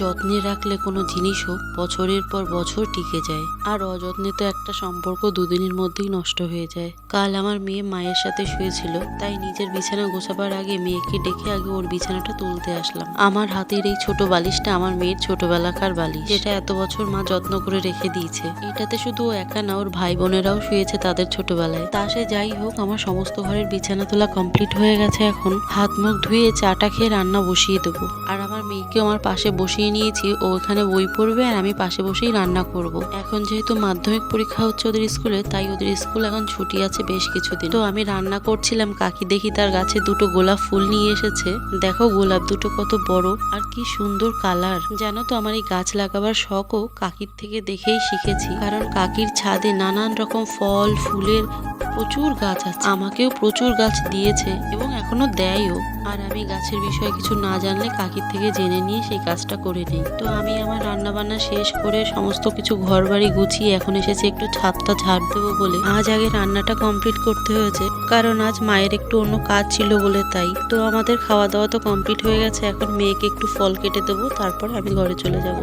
যত্নে রাখলে কোনো জিনিসও বছরের পর বছর টিকে যায়, আর অযত্নে তো একটা সম্পর্ক দুদিনের মধ্যেই নষ্ট হয়ে যায়। কাল আমার মেয়ে মায়ের সাথে শুয়েছিল, তাই নিজের বিছানা গোছাবার আগে মেয়েকে ডেকে আগে ওর বিছানাটা তুলতে আসলাম। আমার হাতের এই ছোট বালিশটা আমার মেয়ের ছোটবেলাকার বালিশ, যেটা এত বছর মা যত্ন করে রেখে দিয়েছে। এটাতে শুধু ও একা না, ওর ভাই বোনেরাও শুয়েছে তাদের ছোটবেলায়। তা সে যাই হোক, আমার সমস্ত ঘরের বিছানা তোলা কমপ্লিট হয়ে গেছে। এখন হাত মুখ ধুয়ে চাটা খেয়ে রান্না বসিয়ে দেবো। আর আমার মেয়েকে আমার পাশে বসিয়ে নিয়েছি, ও এখানে বই পড়বে আর আমি পাশে বসেই রান্না করব। এখন যেহেতু মাধ্যমিক পরীক্ষা হচ্ছে ওদের স্কুলে, তাই ওদের স্কুল এখন ছুটি আছে বেশ কিছুদিন। তো আমি রান্না করছিলাম, কাকি দেখি তার গাছে দুটো গোলাপ ফুল নিয়ে এসেছে। দেখো গোলাপ দুটো কত বড় আর কি সুন্দর কালার। জানো তো, আমার এই গাছ লাগাবার শখও কাকির থেকে দেখেই শিখেছি, কারণ কাকির ছাদে নানান রকম ফল ফুলের প্রচুর গাছ আছে। আমাকেও প্রচুর গাছ দিয়েছে এবং এখনো দেয়ও। আর আমি গাছের বিষয়ে কিছু না জানলে কাকির থেকে জেনে নিয়ে সেই কাজটা করে নেই। তো আমি আমার রান্না বান্না শেষ করে সমস্ত কিছু ঘর বাড়ি গুছিয়ে এখন এসেছি একটু ছাদটা ঝাড় দেবো বলে। আজ আগে রান্নাটা কমপ্লিট করতে হয়েছে, কারণ আজ মায়ের একটু অন্য কাজ ছিল বলে। তাই তো আমাদের খাওয়া দাওয়া তো কমপ্লিট হয়ে গেছে। এখন মেয়েকে একটু ফল কেটে দেবো, তারপর আমি ঘরে চলে যাব।